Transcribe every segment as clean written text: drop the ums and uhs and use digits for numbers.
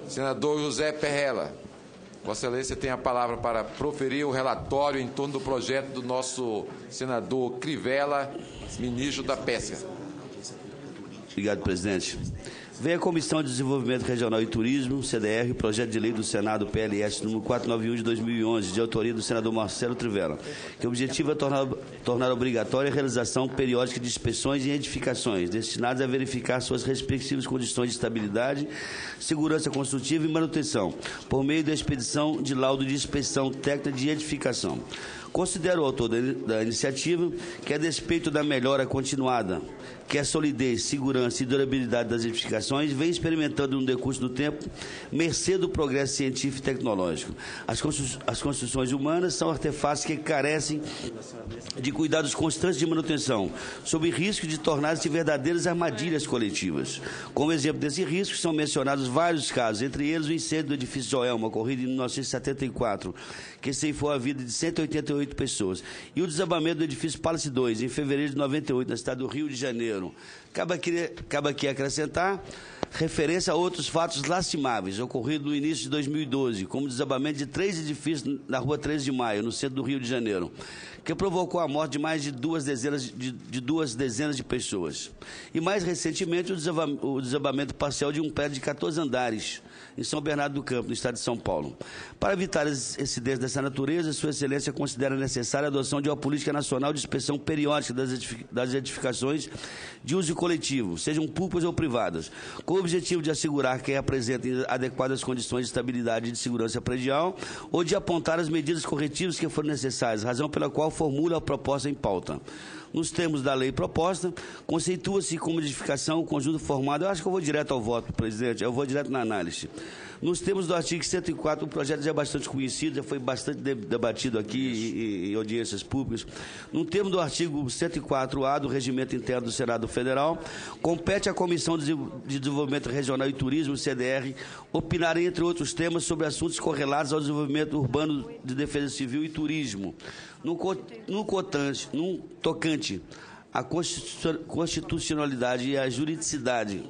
Senador José Perrella, Vossa Excelência tem a palavra para proferir o relatório em torno do projeto do nosso senador Crivella, ministro da Pesca. Obrigado, presidente. Vem a Comissão de Desenvolvimento Regional e Turismo, CDR, projeto de lei do Senado PLS número 491 de 2011, de autoria do senador Marcelo Crivella, que o objetivo é tornar obrigatória a realização periódica de inspeções em edificações, destinadas a verificar suas respectivas condições de estabilidade, segurança construtiva e manutenção, por meio da expedição de laudo de inspeção técnica de edificação. Considero o autor da iniciativa que, a despeito da melhora continuada, que a solidez, segurança e durabilidade das edificações vem experimentando no decurso do tempo, mercê do progresso científico e tecnológico. As construções humanas são artefatos que carecem de cuidados constantes de manutenção, sob risco de tornar-se verdadeiras armadilhas coletivas. Como exemplo desse risco, são mencionados vários casos, entre eles o incêndio do edifício Joelma, ocorrido em 1974, que ceifou a vida de 188 pessoas, e o desabamento do edifício Palace 2, em fevereiro de 98, na cidade do Rio de Janeiro. Cabe aqui acrescentar referência a outros fatos lastimáveis, ocorridos no início de 2012, como o desabamento de 3 edifícios na rua 13 de Maio, no centro do Rio de Janeiro, que provocou a morte de mais de duas dezenas de pessoas. E, mais recentemente, o desabamento parcial de um prédio de 14 andares, em São Bernardo do Campo, no estado de São Paulo. Para evitar incidentes dessa natureza, Sua Excelência considera necessária a adoção de uma política nacional de inspeção periódica das edificações de uso coletivo, sejam públicas ou privadas, com o objetivo de assegurar que apresentem adequadas condições de estabilidade e de segurança predial ou de apontar as medidas corretivas que forem necessárias, razão pela qual formula a proposta em pauta. Nos termos da lei proposta, conceitua-se como edificação o conjunto formado. Eu acho que eu vou direto ao voto, presidente, eu vou direto na análise. Nos termos do artigo 104, o projeto já é bastante conhecido, já foi bastante debatido aqui em audiências públicas. No termo do artigo 104A do Regimento Interno do Senado Federal, compete à Comissão de Desenvolvimento Regional e Turismo, CDR, opinar, entre outros temas, sobre assuntos correlatos ao desenvolvimento urbano de defesa civil e turismo, no tocante à constitucionalidade e à juridicidade.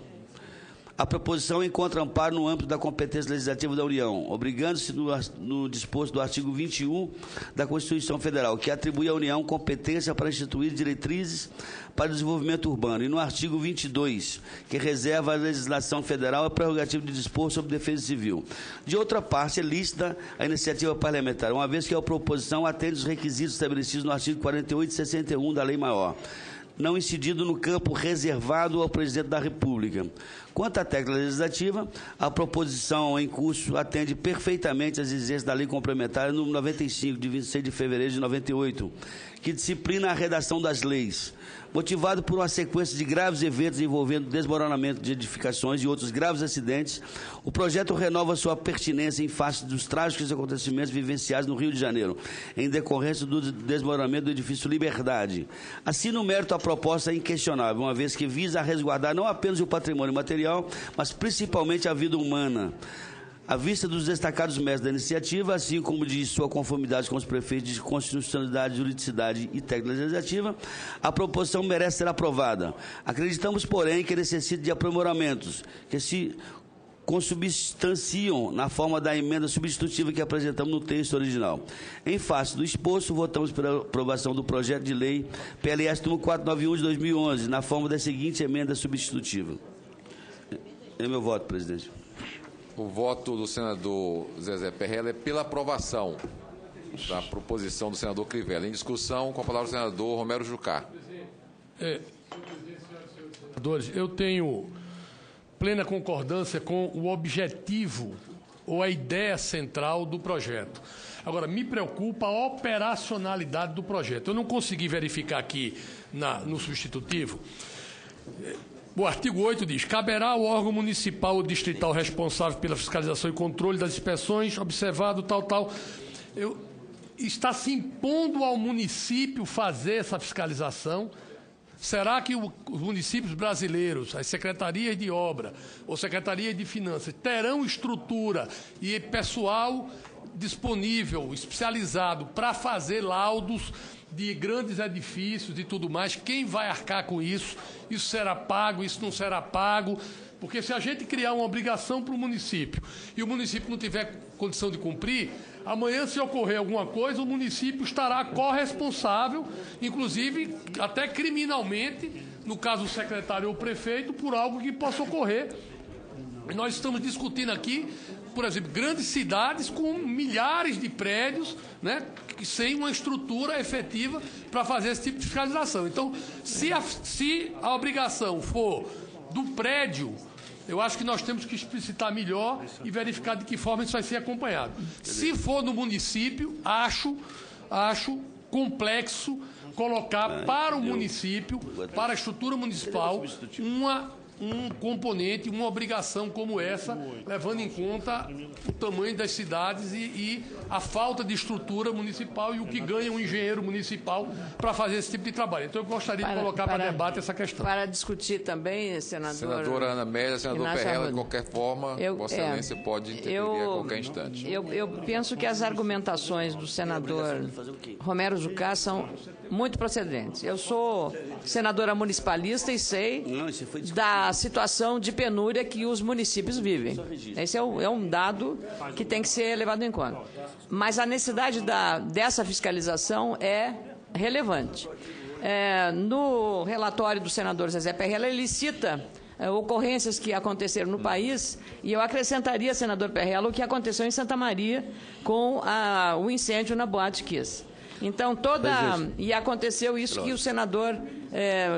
A proposição encontra amparo no âmbito da competência legislativa da União, obrigando-se no disposto do artigo 21 da Constituição Federal, que atribui à União competência para instituir diretrizes para o desenvolvimento urbano, e no artigo 22, que reserva à legislação federal a prerrogativa de dispor sobre defesa civil. De outra parte, é lícita a iniciativa parlamentar, uma vez que a proposição atende os requisitos estabelecidos no artigo 48 e 61 da Lei Maior, não incidido no campo reservado ao Presidente da República. Quanto à técnica legislativa, a proposição em curso atende perfeitamente às exigências da Lei Complementar número 95, de 26 de fevereiro de 98, que disciplina a redação das leis. Motivado por uma sequência de graves eventos envolvendo desmoronamento de edificações e outros graves acidentes, o projeto renova sua pertinência em face dos trágicos acontecimentos vivenciados no Rio de Janeiro, em decorrência do desmoronamento do edifício Liberdade. Assim, no mérito, a proposta é inquestionável, uma vez que visa resguardar não apenas o patrimônio material, mas principalmente a vida humana. À vista dos destacados méritos da iniciativa, assim como de sua conformidade com os preceitos de constitucionalidade, juridicidade e técnica legislativa, a proposição merece ser aprovada. Acreditamos, porém, que necessita de aprimoramentos, que se consubstanciam na forma da emenda substitutiva que apresentamos no texto original. Em face do exposto, votamos pela aprovação do projeto de lei PLS número 491 de 2011, na forma da seguinte emenda substitutiva. É meu voto, presidente. O voto do senador Zezé Perrella é pela aprovação da proposição do senador Crivella. Em discussão, com a palavra o senador Romero Jucá. Senadores, eu tenho plena concordância com o objetivo ou a ideia central do projeto. Agora, me preocupa a operacionalidade do projeto. Eu não consegui verificar aqui no substitutivo. O artigo 8 diz: caberá ao órgão municipal ou distrital responsável pela fiscalização e controle das inspeções, observado tal. Está se impondo ao município fazer essa fiscalização? Será que os municípios brasileiros, as secretarias de obra ou secretarias de finanças, terão estrutura e pessoal disponível, especializado, para fazer laudos de grandes edifícios e tudo mais? Quem vai arcar com isso? Isso será pago, isso não será pago? Porque se a gente criar uma obrigação para o município e o município não tiver condição de cumprir, amanhã, se ocorrer alguma coisa, o município estará corresponsável, inclusive até criminalmente, no caso o secretário ou o prefeito, por algo que possa ocorrer. Nós estamos discutindo aqui, por exemplo, grandes cidades com milhares de prédios, né, sem uma estrutura efetiva para fazer esse tipo de fiscalização. Então, se a obrigação for do prédio, eu acho que nós temos que explicitar melhor e verificar de que forma isso vai ser acompanhado. Se for no município, acho complexo colocar para o município, para a estrutura municipal, um componente, uma obrigação como essa, levando em conta o tamanho das cidades e a falta de estrutura municipal e o que ganha um engenheiro municipal para fazer esse tipo de trabalho. Então, eu gostaria de colocar para debate essa questão. Para discutir também, Senadora Ana Amélia, senador Perrella, de qualquer forma, Vossa Excelência pode intervir a qualquer instante. Eu penso que as argumentações do senador Romero Jucá são muito procedentes. Eu sou senadora municipalista e sei da situação de penúria que os municípios vivem. Esse é um dado que tem que ser levado em conta. Mas a necessidade dessa fiscalização é relevante. No relatório do senador Zezé Perrella, ele cita ocorrências que aconteceram no país, e eu acrescentaria, senador Perrella, o que aconteceu em Santa Maria com o incêndio na Boate Kiss. Então, e aconteceu isso que o senador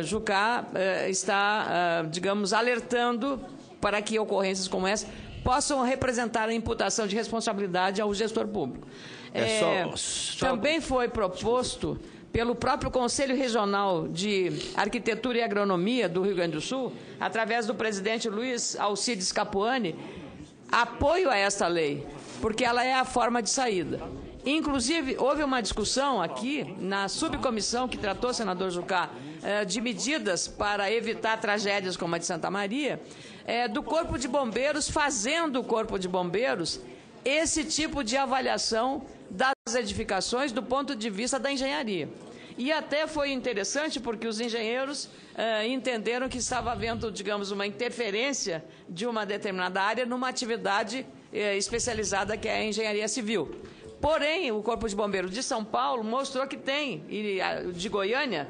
Jucá está, digamos, alertando para que ocorrências como essa possam representar a imputação de responsabilidade ao gestor público. Também foi proposto pelo próprio Conselho Regional de Arquitetura e Agronomia do Rio Grande do Sul, através do presidente Luiz Alcides Capuani, apoio a esta lei, porque ela é a forma de saída. Inclusive, houve uma discussão aqui na subcomissão que tratou, senador Jucá, de medidas para evitar tragédias como a de Santa Maria, do Corpo de Bombeiros, fazendo o Corpo de Bombeiros esse tipo de avaliação das edificações do ponto de vista da engenharia. E até foi interessante porque os engenheiros entenderam que estava havendo, digamos, uma interferência de uma determinada área numa atividade especializada que é a engenharia civil. Porém, o Corpo de Bombeiros de São Paulo mostrou que tem, e de Goiânia,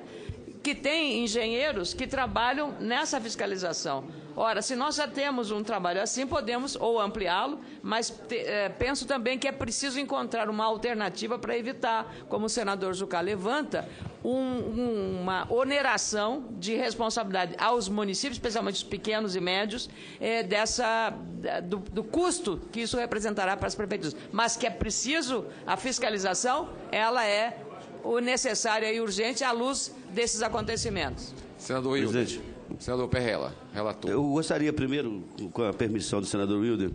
que tem engenheiros que trabalham nessa fiscalização. Ora, se nós já temos um trabalho assim, podemos ou ampliá-lo, mas penso também que é preciso encontrar uma alternativa para evitar, como o senador Jucá levanta, uma oneração de responsabilidade aos municípios, especialmente os pequenos e médios, do custo que isso representará para as prefeituras. Mas que é preciso, a fiscalização, ela é o necessária e urgente à luz desses acontecimentos. Senador Wilder. Senador Perrella, relator. Eu gostaria primeiro, com a permissão do senador Wilder,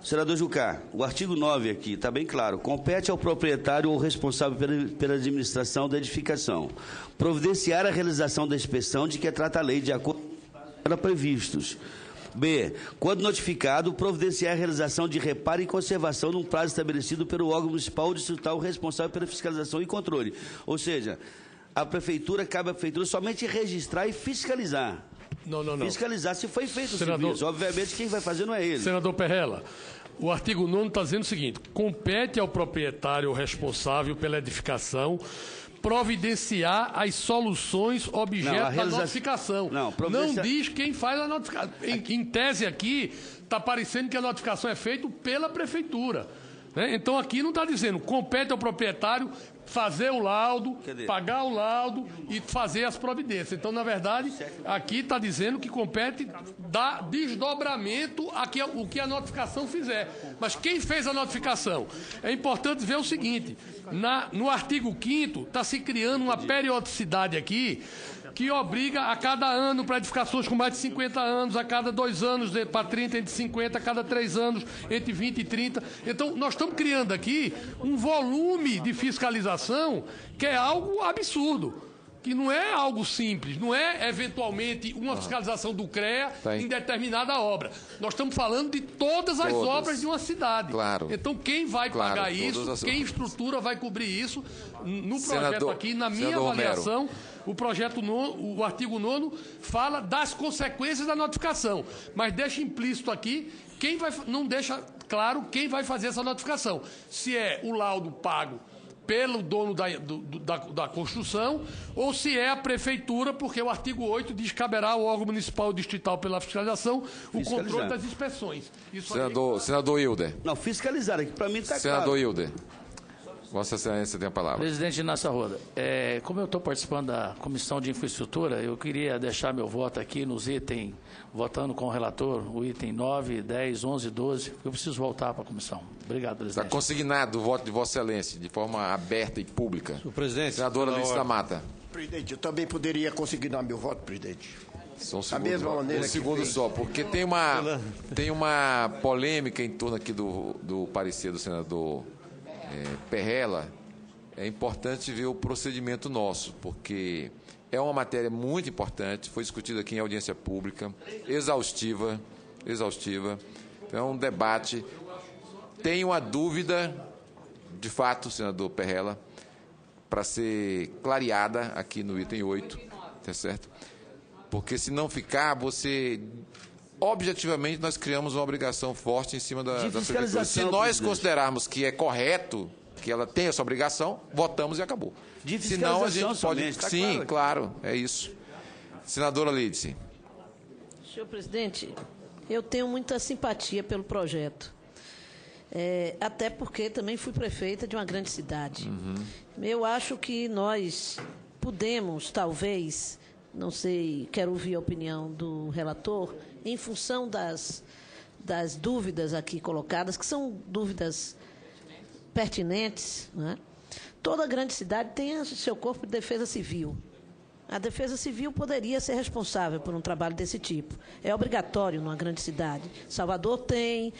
senador Jucá, o artigo 9 aqui está bem claro. Compete ao proprietário ou responsável pela administração da edificação providenciar a realização da inspeção de que trata a lei de acordo com os previstos. B. Quando notificado, providenciar a realização de reparo e conservação num prazo estabelecido pelo órgão municipal ou distrital responsável pela fiscalização e controle. Ou seja, cabe à prefeitura somente registrar e fiscalizar. Não. Fiscalizar se foi feito o senador, serviço. Obviamente, quem vai fazer não é ele. Senador Perrella, o artigo 9 está dizendo o seguinte: compete ao proprietário responsável pela edificação providenciar as soluções objeto da notificação. Não diz quem faz a notificação. Em tese aqui, está parecendo que a notificação é feita pela prefeitura. Né? Então, aqui não está dizendo compete ao proprietário fazer o laudo, pagar o laudo e fazer as providências. Então, na verdade, aqui está dizendo que compete dar desdobramento o que a notificação fizer. Mas quem fez a notificação? É importante ver o seguinte: no artigo 5º está se criando uma periodicidade aqui que obriga a cada ano para edificações com mais de 50 anos, a cada 2 anos para 30, entre 50, a cada 3 anos, entre 20 e 30. Então, nós estamos criando aqui um volume de fiscalização que é algo absurdo. que não é algo simples, não é eventualmente uma fiscalização do CREA em determinada obra. Nós estamos falando de todas as obras de uma cidade. Claro. Então, quem vai pagar isso, quem estrutura vai cobrir isso. No projeto aqui, na minha avaliação, o artigo 9º fala das consequências da notificação, mas deixa implícito aqui não deixa claro quem vai fazer essa notificação. Se é o laudo pago pelo dono da construção, ou se é a prefeitura, porque o artigo 8 diz que caberá ao órgão municipal ou distrital pela fiscalização o controle das inspeções. Senador Hilder. Não, fiscalizar aqui, para mim está claro. Senador Hilder. Vossa Excelência tem a palavra. Presidente Inácio Arruda, como eu estou participando da Comissão de Infraestrutura, eu queria deixar meu voto aqui nos itens, votando com o relator, o item 9, 10, 11, 12, porque eu preciso voltar para a comissão. Obrigado, presidente. Está consignado o voto de Vossa Excelência, de forma aberta e pública. Senhor presidente. Senadora Alice da Mata. Presidente, eu também poderia consignar meu voto, presidente. Só da mesma maneira um segundo só, porque tem uma polêmica em torno aqui do parecer do senador Perrella. É importante ver o procedimento nosso, porque é uma matéria muito importante, foi discutida aqui em audiência pública, exaustiva. Então, é um debate. Tenho a dúvida, de fato, senador Perrella, para ser clareada aqui no item 8, tá certo? Porque se não ficar, objetivamente, nós criamos uma obrigação forte em cima da prefeitura. Se nós considerarmos que é correto que ela tem essa obrigação, votamos e acabou. De fiscalização. Senão a gente pode... Tá. Sim, claro, é isso. Senadora Lídice. Senhor presidente, eu tenho muita simpatia pelo projeto. Até porque também fui prefeita de uma grande cidade. Eu acho que nós podemos, talvez, não sei, quero ouvir a opinião do relator, em função das dúvidas aqui colocadas, que são dúvidas pertinentes, né? Toda grande cidade tem seu corpo de defesa civil. A defesa civil poderia ser responsável por um trabalho desse tipo. É obrigatório numa grande cidade. Salvador tem,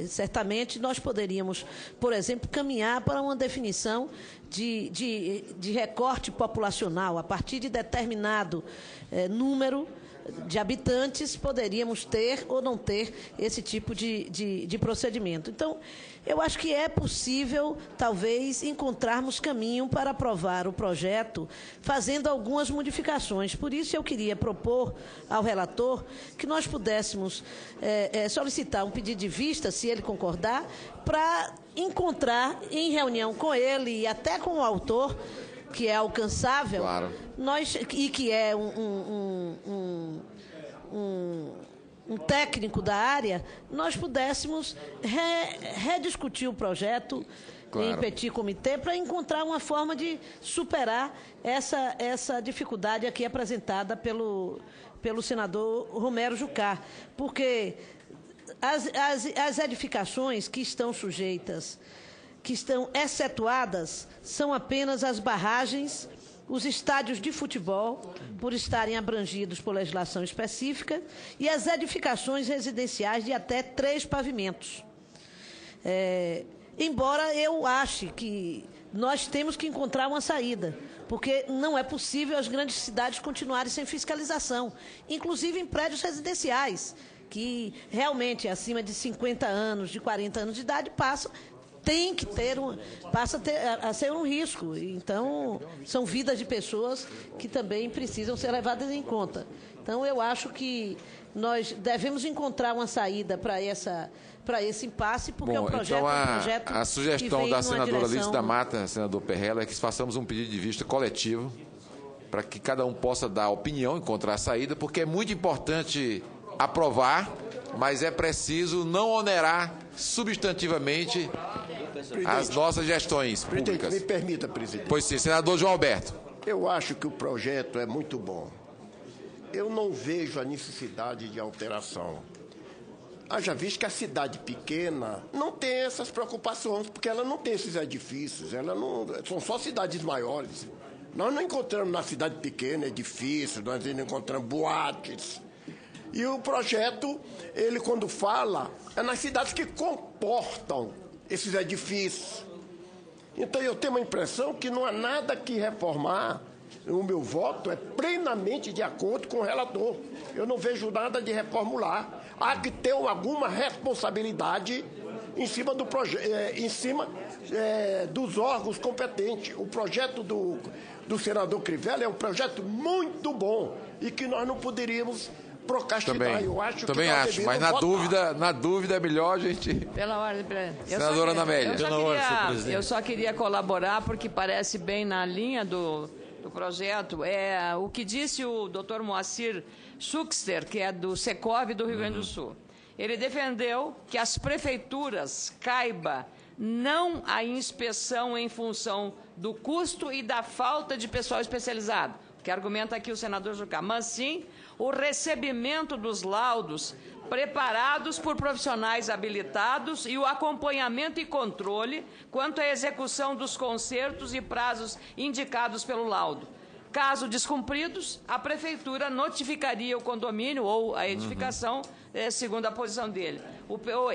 certamente nós poderíamos, por exemplo, caminhar para uma definição de recorte populacional. A partir de determinado número de habitantes, poderíamos ter ou não ter esse tipo de procedimento. Então, eu acho que é possível, talvez, encontrarmos caminho para aprovar o projeto, fazendo algumas modificações. Por isso, eu queria propor ao relator que nós pudéssemos solicitar um pedido de vista, se ele concordar, para encontrar, em reunião com ele e até com o autor, que é alcançável, claro, e que é um técnico da área, nós pudéssemos rediscutir o projeto, claro, em petit comitê, para encontrar uma forma de superar essa dificuldade aqui apresentada pelo senador Romero Jucá. Porque as edificações que estão sujeitas, que estão excetuadas, são apenas as barragens, os estádios de futebol, por estarem abrangidos por legislação específica, e as edificações residenciais de até 3 pavimentos. Embora eu ache que nós temos que encontrar uma saída, porque não é possível as grandes cidades continuarem sem fiscalização, inclusive em prédios residenciais, que realmente acima de 50 anos, de 40 anos de idade, passa a ser um risco. Então, são vidas de pessoas que também precisam ser levadas em conta. Então, eu acho que nós devemos encontrar uma saída para esse impasse, porque o projeto então é um projeto a sugestão que vem da senadora direção... Lídice da Mata, senador Perrella, é que façamos um pedido de vista coletivo para que cada um possa dar opinião, encontrar a saída, porque é muito importante aprovar, mas é preciso não onerar substantivamente as nossas gestões públicas. Me permita, presidente. Pois sim, senador João Alberto. Eu acho que o projeto é muito bom. Eu não vejo a necessidade de alteração. Haja visto que a cidade pequena não tem essas preocupações, porque ela não tem esses edifícios, são só cidades maiores. Nós não encontramos na cidade pequena edifícios, nós não encontramos boates. E o projeto, ele quando fala, é nas cidades que comportam esses edifícios. Então eu tenho uma impressão que não há nada que reformar o meu voto é plenamente de acordo com o relator. Eu não vejo nada de reformular. Há que ter alguma responsabilidade em cima do dos órgãos competentes. O projeto do senador Crivella é um projeto muito bom e que nós não poderíamos procrastinar. Eu acho também acho, mas na dúvida é melhor a gente... Pela ordem, senadora Ana Amélia. Eu só queria colaborar, porque parece bem na linha do projeto, é o que disse o doutor Moacir Schuxter, que é do Secov do Rio Grande do Sul. Ele defendeu que as prefeituras caiba não a inspeção em função do custo e da falta de pessoal especializado, que argumenta aqui o senador Jucá, mas sim o recebimento dos laudos preparados por profissionais habilitados e o acompanhamento e controle quanto à execução dos concertos e prazos indicados pelo laudo. Caso descumpridos, a prefeitura notificaria o condomínio ou a edificação, segundo a posição dele.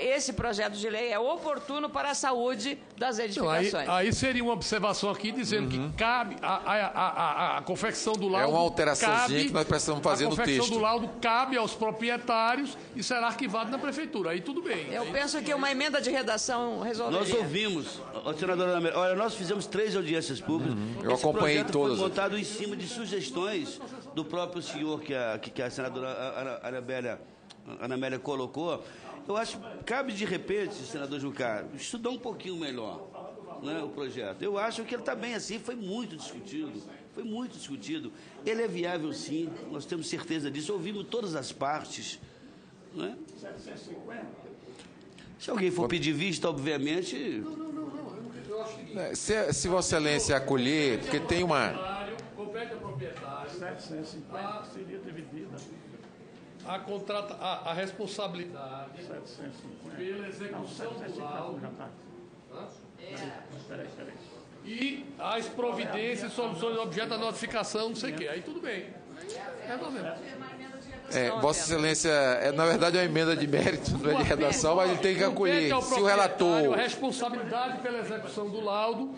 Esse projeto de lei é oportuno para a saúde das edificações. Aí seria uma observação aqui dizendo que cabe a confecção do laudo. É uma alteraçãozinha que nós precisamos fazer no texto. A confecção do laudo cabe aos proprietários e será arquivado na prefeitura. Aí tudo bem. Eu penso que uma emenda de redação resolveria. Nós ouvimos, senadora Ana Amélia, olha, nós fizemos 3 audiências públicas. Eu acompanhei todas. Foi montado em cima de sugestões do próprio senhor que a senadora Ana Amélia colocou. Eu acho que cabe, de repente, senador Jucá, estudar um pouquinho melhor, né, o projeto. Eu acho que ele está bem assim, foi muito discutido. Ele é viável, sim, nós temos certeza disso, ouvimos todas as partes. Né? Se alguém for pedir vista, obviamente... Se Vossa Excelência acolher, porque tem uma... Compete ao proprietário, 750 seria dividida. A responsabilidade pela execução do laudo e as providências e soluções objeto da notificação, não sei o quê. Aí tudo bem. Vossa Excelência, na verdade é uma emenda de mérito, não é de redação, mas ele tem que acolher. Se o relator... A responsabilidade pela execução do laudo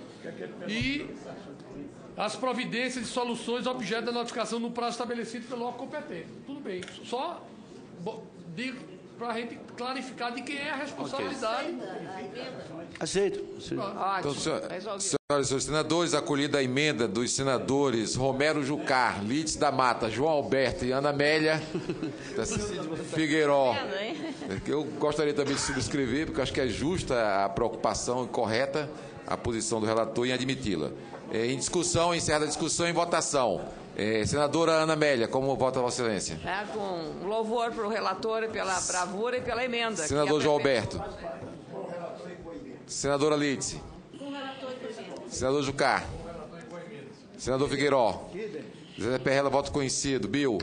e as providências e soluções objeto da notificação no prazo estabelecido pelo órgão competente. Tudo bem. Só para a gente clarificar de quem é a responsabilidade. Aceito. Então, senhoras e senhores senadores, acolhida a emenda dos senadores Romero Jucá, Lídice da Mata, João Alberto e Ana Amélia Figueiró. Eu gostaria também de subscrever, porque acho que é justa a preocupação e correta a posição do relator em admiti-la. Em discussão, encerra a discussão em votação. Senadora Ana Amélia, como vota Vossa Excelência? Com louvor para o relator, pela bravura e pela emenda. Senador João Alberto. Senadora Lídice. Senador Jucá. Senador Figueiró. José Perrella, voto conhecido. Bill.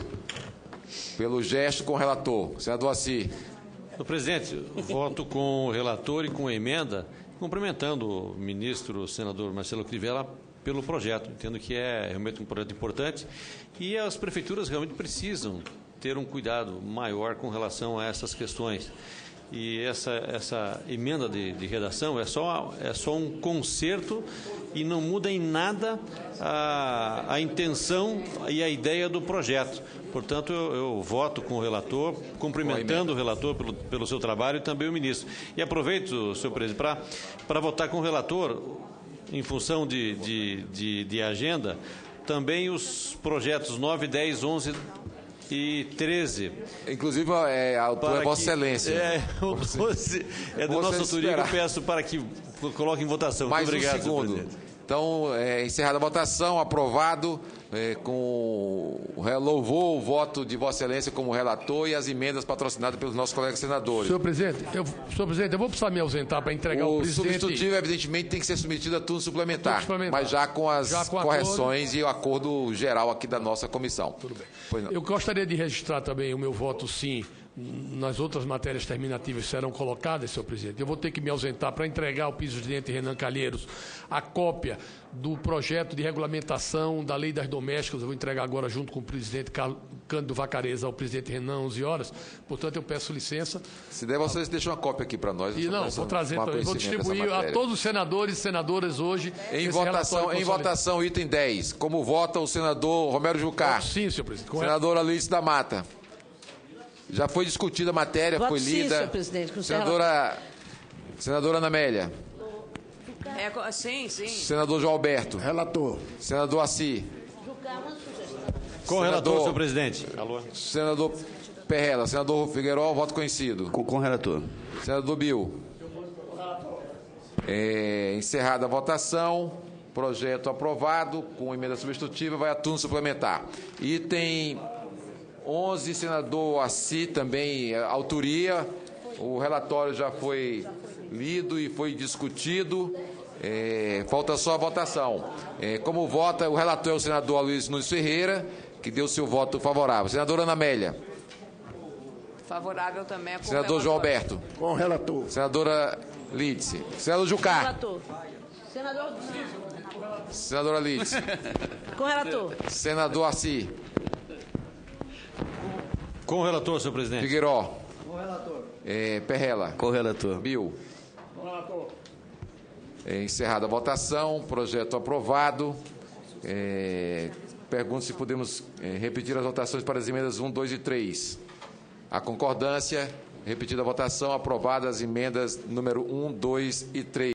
Pelo gesto com o relator. Senador Assi. Senhor presidente, voto com o relator e com a emenda, cumprimentando o ministro, o senador Marcelo Crivella, pelo projeto. Entendo que é realmente um projeto importante e as prefeituras realmente precisam ter um cuidado maior com relação a essas questões. E essa emenda de redação é só um conserto e não muda em nada a intenção e a ideia do projeto. Portanto, eu voto com o relator, cumprimentando o relator pelo seu trabalho e também o ministro. E aproveito, senhor presidente, para votar com o relator, em função de agenda, também os projetos 9, 10, 11 e 13. Inclusive, é Vossa Excelência. É do nosso autoria que eu peço para que coloque em votação. Mais muito obrigado, um segundo. Então, encerrada a votação, aprovado, louvou o voto de Vossa Excelência como relator e as emendas patrocinadas pelos nossos colegas senadores. Senhor presidente, eu vou precisar me ausentar para entregar o presidente. O substitutivo, evidentemente, tem que ser submetido a turno suplementar, mas já com as correções e o acordo geral aqui da nossa comissão. Tudo bem. Eu gostaria de registrar também o meu voto sim nas outras matérias terminativas serão colocadas, senhor presidente. Eu vou ter que me ausentar para entregar ao presidente Renan Calheiros a cópia do projeto de regulamentação da Lei das Domésticas. Eu vou entregar agora junto com o presidente Cândido Vacareza ao presidente Renan, 11 horas. Portanto, eu peço licença. Se der, vocês deixam uma cópia aqui para nós. E não, vou trazer também. Vou distribuir a todos os senadores e senadoras hoje. Em votação, item 10. Como vota o senador Romero Jucá? Sim, senhor presidente. Senadora Alice da Mata. Já foi discutida a matéria, Voto foi sim, lida. senhor presidente. Senadora Ana Amélia. Sim. Senador João Alberto. Relator. Senador Assi. Com o relator, senhor presidente. Alô. Senador Perrella. Senador Figueiró, voto conhecido. Com o relator. Senador Bill. Encerrada a votação. Projeto aprovado. Com emenda substitutiva, vai a turno suplementar. Item 11, senador Assi, também autoria. O relatório já foi lido e foi discutido. Falta só a votação. Como vota, o relator é o senador Aloysio Nunes Ferreira, que deu seu voto favorável. Senadora Ana Amélia. Favorável também. Com Senador João Alberto. Com o relator. Senadora Lídice. Senador Jucá. Relator. Senadora Lídice. Com o relator. Senador Assi. Com o relator, senhor presidente. Figueiró. Com o relator. Perrella. Com o relator. Bill. Com o relator. Encerrada a votação, projeto aprovado. Pergunto se podemos repetir as votações para as emendas 1, 2 e 3. A concordância, repetida a votação, aprovadas as emendas número 1, 2 e 3.